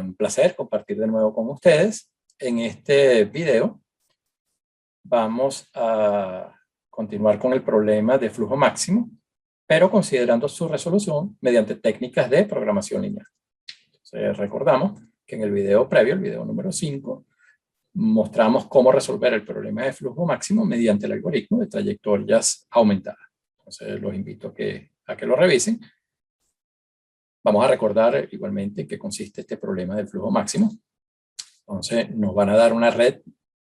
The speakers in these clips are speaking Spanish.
gran placer compartir de nuevo con ustedes. En este video vamos a continuar con el problema de flujo máximo, pero considerando su resolución mediante técnicas de programación lineal. Entonces, recordamos que en el video previo, el video número 5, mostramos cómo resolver el problema de flujo máximo mediante el algoritmo de trayectorias aumentadas. Entonces, los invito a que lo revisen. Vamos a recordar igualmente en qué consiste este problema del flujo máximo. Entonces, nos van a dar una red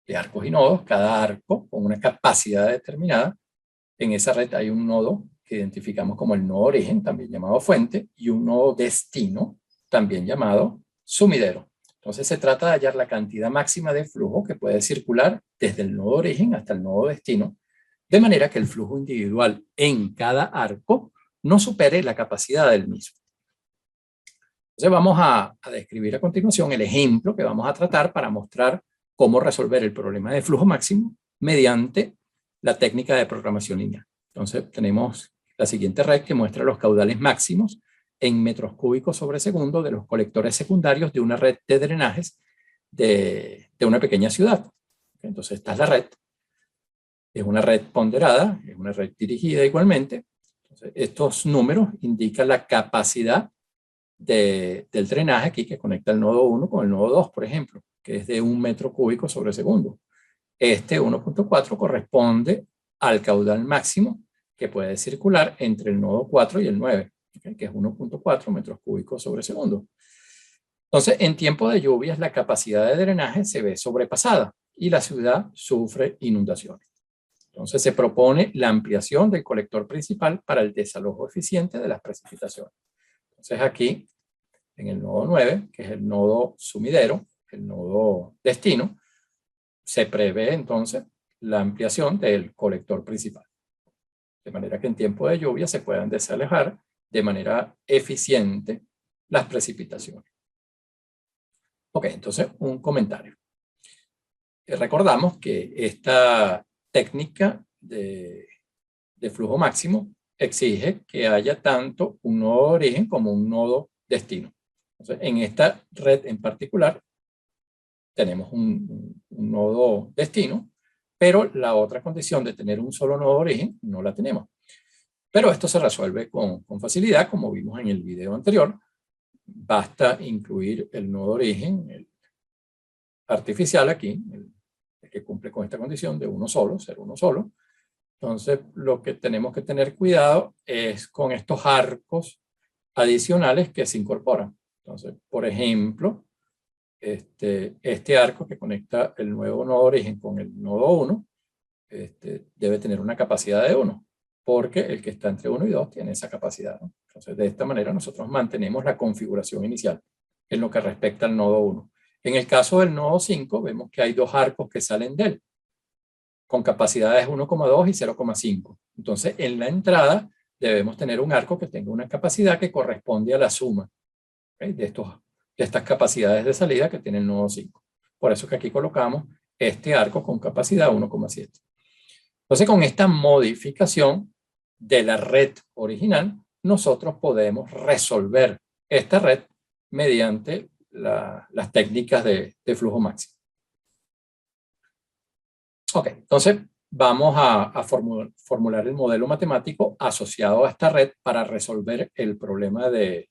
de arcos y nodos, cada arco con una capacidad determinada. En esa red hay un nodo que identificamos como el nodo origen, también llamado fuente, y un nodo destino, también llamado sumidero. Entonces, se trata de hallar la cantidad máxima de flujo que puede circular desde el nodo origen hasta el nodo destino, de manera que el flujo individual en cada arco no supere la capacidad del mismo. Entonces vamos a describir a continuación el ejemplo que vamos a tratar para mostrar cómo resolver el problema de flujo máximo mediante la técnica de programación lineal. Entonces tenemos la siguiente red que muestra los caudales máximos en metros cúbicos sobre segundo de los colectores secundarios de una red de drenajes de una pequeña ciudad. Entonces esta es la red. Es una red ponderada, es una red dirigida igualmente. Entonces, estos números indican la capacidad del drenaje aquí que conecta el nodo 1 con el nodo 2, por ejemplo, que es de 1 metro cúbico sobre segundo. Este 1.4 corresponde al caudal máximo que puede circular entre el nodo 4 y el 9, ¿okay? Que es 1.4 metros cúbicos sobre segundo. Entonces, en tiempo de lluvias, la capacidad de drenaje se ve sobrepasada y la ciudad sufre inundaciones. Entonces, se propone la ampliación del colector principal para el desalojo eficiente de las precipitaciones. Entonces aquí, en el nodo 9, que es el nodo sumidero, el nodo destino, se prevé entonces la ampliación del colector principal. De manera que en tiempo de lluvia se puedan desalojar de manera eficiente las precipitaciones. Ok, entonces un comentario. Recordamos que esta técnica de flujo máximo exige que haya tanto un nodo origen como un nodo destino. Entonces, en esta red en particular tenemos un nodo destino, pero la otra condición de tener un solo nodo origen no la tenemos. Pero esto se resuelve con facilidad, como vimos en el video anterior. Basta incluir el nodo origen, el artificial aquí, el que cumple con esta condición de uno solo, ser uno solo. Entonces, lo que tenemos que tener cuidado es con estos arcos adicionales que se incorporan. Entonces, por ejemplo, este arco que conecta el nuevo nodo origen con el nodo 1 debe tener una capacidad de 1, porque el que está entre 1 y 2 tiene esa capacidad, ¿no? Entonces, de esta manera nosotros mantenemos la configuración inicial en lo que respecta al nodo 1. En el caso del nodo 5, vemos que hay dos arcos que salen de él, con capacidades 1,2 y 0,5. Entonces, en la entrada debemos tener un arco que tenga una capacidad que corresponde a la suma, ¿okay? de estas capacidades de salida que tiene el nodo 5. Por eso que aquí colocamos este arco con capacidad 1,7. Entonces, con esta modificación de la red original, nosotros podemos resolver esta red mediante las técnicas de flujo máximo. Ok, entonces vamos a formular el modelo matemático asociado a esta red para resolver el problema de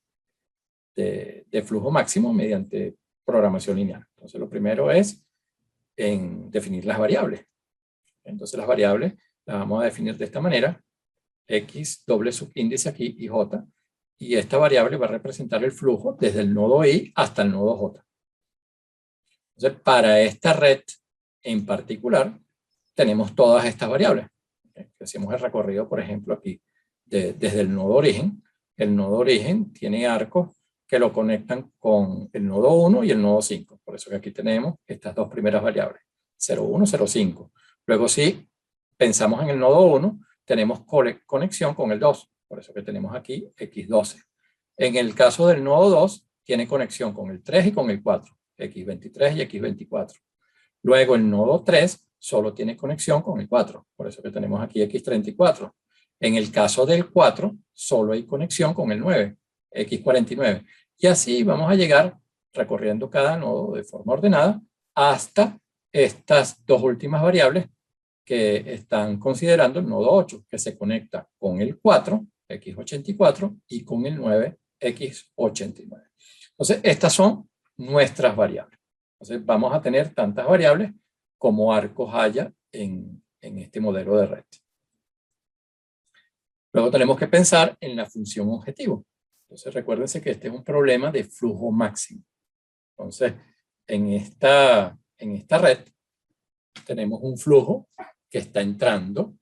flujo máximo mediante programación lineal. Entonces lo primero es definir las variables. Entonces las variables las vamos a definir de esta manera: x doble subíndice aquí y j, y esta variable va a representar el flujo desde el nodo i hasta el nodo j. Entonces para esta red en particular tenemos todas estas variables. Hacemos el recorrido, por ejemplo, aquí desde el nodo origen. El nodo origen tiene arcos que lo conectan con el nodo 1 y el nodo 5. Por eso que aquí tenemos estas dos primeras variables, 0,1, 0,5. Luego, si pensamos en el nodo 1, tenemos conexión con el 2. Por eso que tenemos aquí x12. En el caso del nodo 2, tiene conexión con el 3 y con el 4, x23 y x24. Luego el nodo 3 solo tiene conexión con el 4, por eso que tenemos aquí x34. En el caso del 4, solo hay conexión con el 9, x49. Y así vamos a llegar recorriendo cada nodo de forma ordenada hasta estas dos últimas variables que están considerando el nodo 8, que se conecta con el 4, x84, y con el 9, x89. Entonces, estas son nuestras variables. Entonces, vamos a tener tantas variables como arcos haya en este modelo de red. Luego tenemos que pensar en la función objetivo. Entonces, recuérdense que este es un problema de flujo máximo. Entonces, en esta red tenemos un flujo que está entrando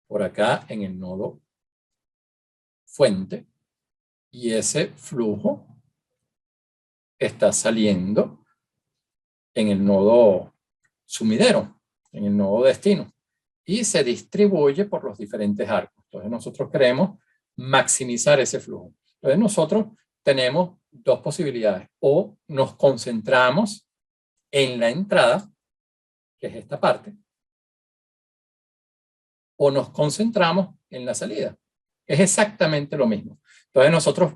por acá en el nodo fuente, y ese flujo está saliendo en el nodo sumidero, en el nodo destino, y se distribuye por los diferentes arcos. Entonces nosotros queremos maximizar ese flujo. Entonces nosotros tenemos dos posibilidades: o nos concentramos en la entrada, que es esta parte, o nos concentramos en la salida. Es exactamente lo mismo. Entonces nosotros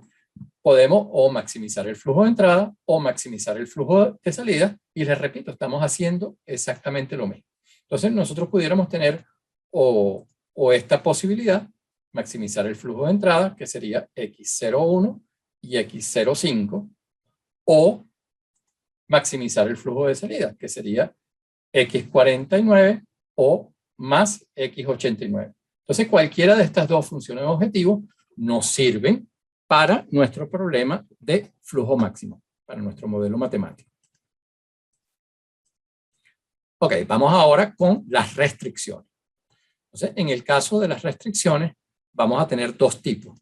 podemos o maximizar el flujo de entrada o maximizar el flujo de salida, y les repito, estamos haciendo exactamente lo mismo. Entonces nosotros pudiéramos tener o esta posibilidad, maximizar el flujo de entrada, que sería x01 y x05, o maximizar el flujo de salida, que sería x49 o más x89. Entonces, cualquiera de estas dos funciones de objetivo nos sirven para nuestro problema de flujo máximo, para nuestro modelo matemático. Ok, vamos ahora con las restricciones. Entonces, en el caso de las restricciones, vamos a tener dos tipos.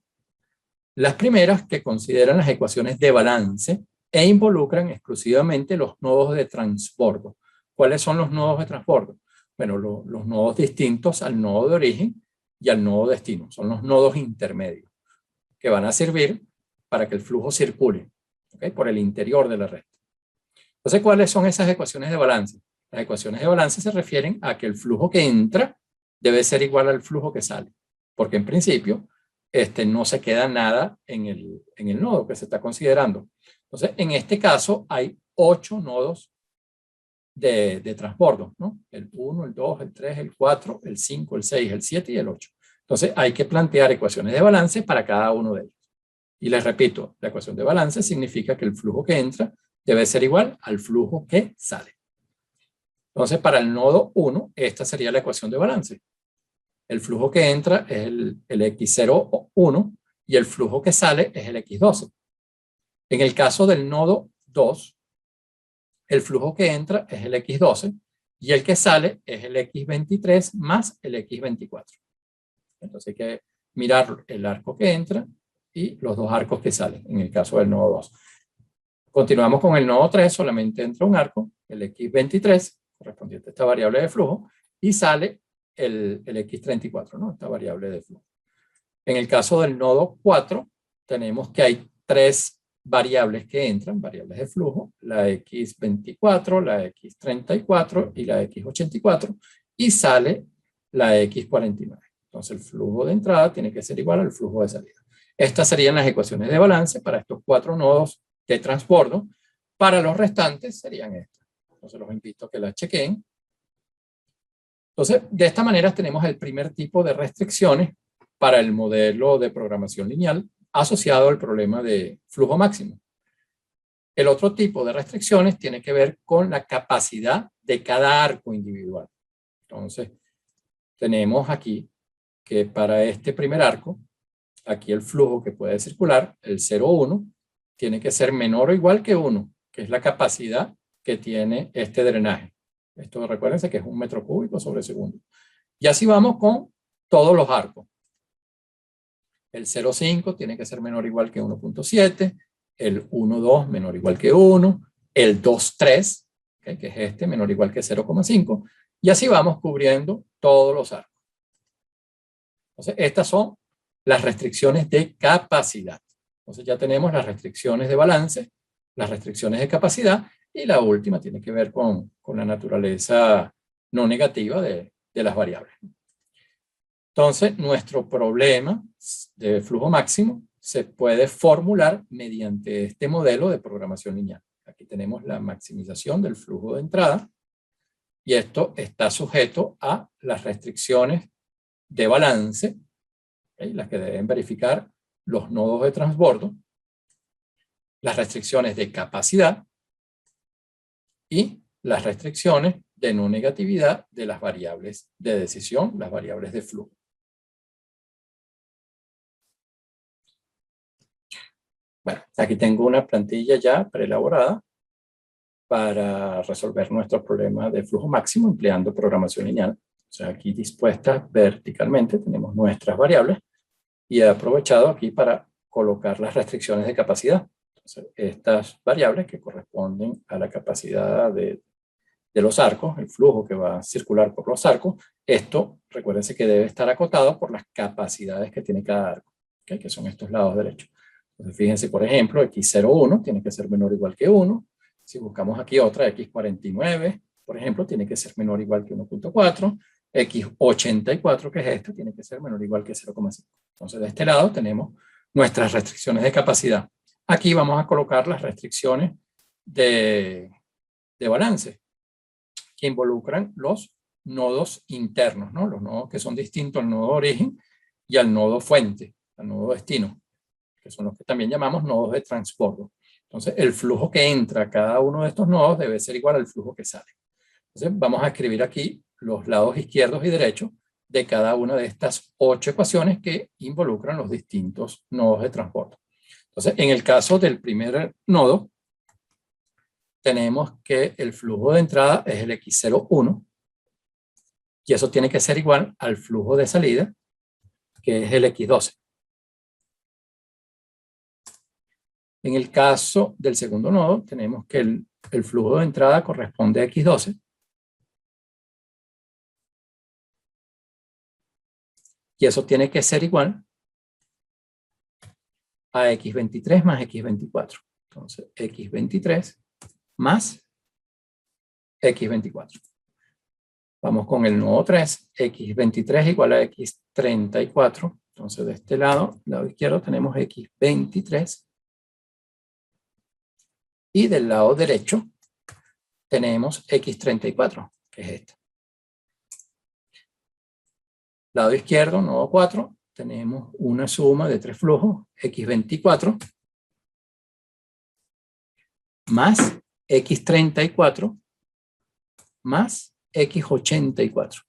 Las primeras, que consideran las ecuaciones de balance e involucran exclusivamente los nodos de transbordo. ¿Cuáles son los nodos de transbordo? Bueno, los nodos distintos al nodo de origen y al nodo destino. Son los nodos intermedios que van a servir para que el flujo circule, ¿okay?, por el interior de la red. Entonces, ¿cuáles son esas ecuaciones de balance? Las ecuaciones de balance se refieren a que el flujo que entra debe ser igual al flujo que sale, porque en principio no se queda nada en el nodo que se está considerando. Entonces, en este caso hay 8 nodos de transbordo, ¿no? El 1, el 2, el 3, el 4, el 5, el 6, el 7 y el 8. Entonces, hay que plantear ecuaciones de balance para cada uno de ellos. Y les repito, la ecuación de balance significa que el flujo que entra debe ser igual al flujo que sale. Entonces, para el nodo 1, esta sería la ecuación de balance. El flujo que entra es el x01 y el flujo que sale es el x12. En el caso del nodo 2, el flujo que entra es el x12 y el que sale es el x23 más el x24. Entonces hay que mirar el arco que entra y los dos arcos que salen, en el caso del nodo 2. Continuamos con el nodo 3, solamente entra un arco, el x23, correspondiente a esta variable de flujo, y sale el x34, ¿no?, esta variable de flujo. En el caso del nodo 4, tenemos que hay 3 variables que entran, variables de flujo, la x24, la x34 y la x84, y sale la x49. Entonces el flujo de entrada tiene que ser igual al flujo de salida. Estas serían las ecuaciones de balance para estos 4 nodos de transbordo. Para los restantes serían estas. Entonces los invito a que las chequen. Entonces, de esta manera tenemos el primer tipo de restricciones para el modelo de programación lineal asociado al problema de flujo máximo. El otro tipo de restricciones tiene que ver con la capacidad de cada arco individual. Entonces, tenemos aquí que para este primer arco, aquí el flujo que puede circular, el 0,1, tiene que ser menor o igual que 1, que es la capacidad que tiene este drenaje. Esto recuérdense que es 1 metro cúbico sobre segundo. Y así vamos con todos los arcos. El 0,5 tiene que ser menor o igual que 1,7, el 1,2 menor o igual que 1, el 2,3, ¿okay?, que es este, menor o igual que 0,5, y así vamos cubriendo todos los arcos. Entonces, estas son las restricciones de capacidad. Entonces ya tenemos las restricciones de balance, las restricciones de capacidad, y la última tiene que ver con la naturaleza no negativa de las variables. Entonces, nuestro problema de flujo máximo se puede formular mediante este modelo de programación lineal. Aquí tenemos la maximización del flujo de entrada y esto está sujeto a las restricciones de balance, ¿okay? Las que deben verificar los nodos de transbordo, las restricciones de capacidad y las restricciones de no negatividad de las variables de decisión, las variables de flujo. Bueno, aquí tengo una plantilla ya preelaborada para resolver nuestro problema de flujo máximo empleando programación lineal. O sea, aquí dispuestas verticalmente tenemos nuestras variables y he aprovechado aquí para colocar las restricciones de capacidad. Entonces, estas variables que corresponden a la capacidad de los arcos, el flujo que va a circular por los arcos, esto, recuérdense que debe estar acotado por las capacidades que tiene cada arco, ¿okay? Que son estos lados derechos. Entonces, fíjense, por ejemplo, x01 tiene que ser menor o igual que 1. Si buscamos aquí otra, x49, por ejemplo, tiene que ser menor o igual que 1.4. x84, que es esta, tiene que ser menor o igual que 0,5. Entonces, de este lado tenemos nuestras restricciones de capacidad. Aquí vamos a colocar las restricciones de balance, que involucran los nodos internos, ¿no? Los nodos que son distintos al nodo origen y al nodo fuente, al nodo destino, que son los que también llamamos nodos de transbordo. Entonces, el flujo que entra a cada uno de estos nodos debe ser igual al flujo que sale. Entonces, vamos a escribir aquí los lados izquierdos y derechos de cada una de estas 8 ecuaciones que involucran los distintos nodos de transbordo. Entonces, en el caso del primer nodo, tenemos que el flujo de entrada es el x01 y eso tiene que ser igual al flujo de salida, que es el x12. En el caso del segundo nodo, tenemos que el flujo de entrada corresponde a x12 y eso tiene que ser igual a x23 más x24. Entonces, x23 más x24. Vamos con el nodo 3, x23 igual a x34. Entonces, de este lado izquierdo, tenemos x23. Y del lado derecho tenemos x34, que es esta. Lado izquierdo, nodo 4, tenemos una suma de 3 flujos, x24 más x34 más x84.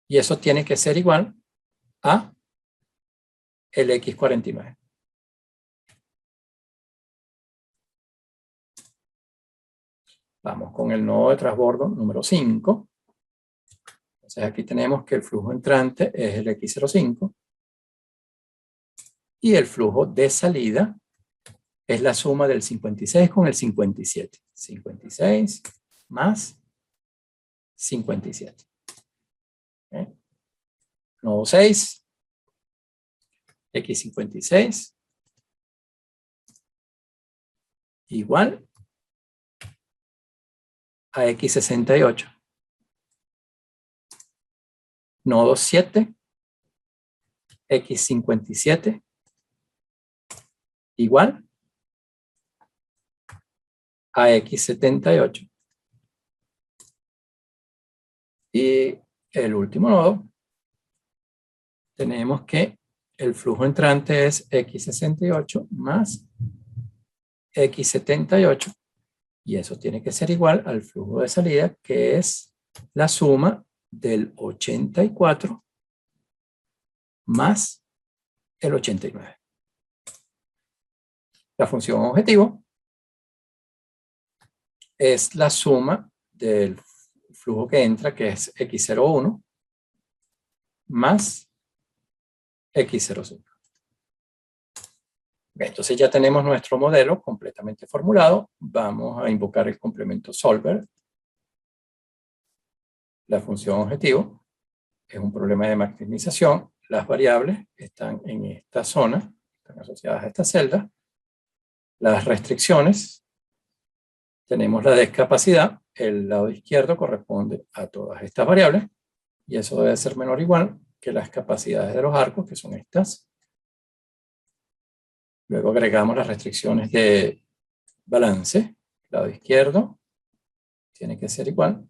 Y eso tiene que ser igual a el x49. Vamos con el nodo de transbordo número 5. Entonces aquí tenemos que el flujo entrante es el x05 y el flujo de salida es la suma del 56 con el 57. 56 más 57. ¿Okay? Nodo 6, x56 igual a x68. Nodo 7, x57 igual a x78. Y el último nodo, tenemos que el flujo entrante es x68 más x78. Y eso tiene que ser igual al flujo de salida, que es la suma del 84 más el 89. La función objetivo es la suma del flujo que entra, que es x01, más x05. Okay, entonces ya tenemos nuestro modelo completamente formulado. Vamos a invocar el complemento solver. La función objetivo es un problema de maximización. Las variables están en esta zona, están asociadas a esta celda. Las restricciones, tenemos la discapacidad. El lado izquierdo corresponde a todas estas variables y eso debe ser menor o igual que las capacidades de los arcos, que son estas, Luego agregamos las restricciones de balance. Lado izquierdo tiene que ser igual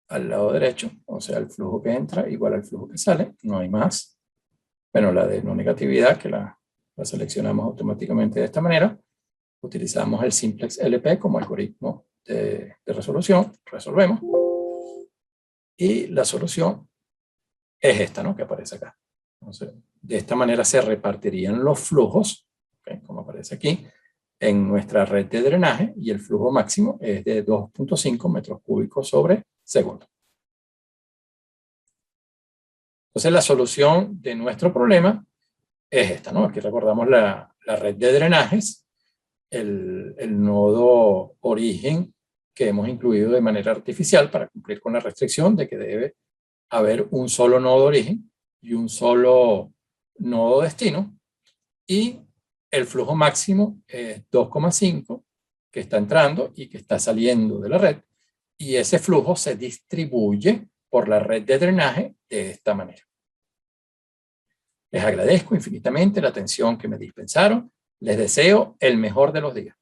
al lado derecho, o sea, el flujo que entra igual al flujo que sale, no hay más. Bueno, la de no negatividad, que la seleccionamos automáticamente de esta manera. Utilizamos el simplex LP como algoritmo de resolución, resolvemos. Y la solución es esta, ¿no? Que aparece acá. Entonces, de esta manera se repartirían los flujos, ¿okay? Como aparece aquí, en nuestra red de drenaje, y el flujo máximo es de 2.5 metros cúbicos sobre segundo. Entonces, la solución de nuestro problema es esta, ¿no? Aquí recordamos la red de drenajes, el nodo origen que hemos incluido de manera artificial para cumplir con la restricción de que debe haber un solo nodo origen y un solo nodo destino, y el flujo máximo es 2,5 que está entrando y que está saliendo de la red, y ese flujo se distribuye por la red de drenaje de esta manera. Les agradezco infinitamente la atención que me dispensaron. Les deseo el mejor de los días.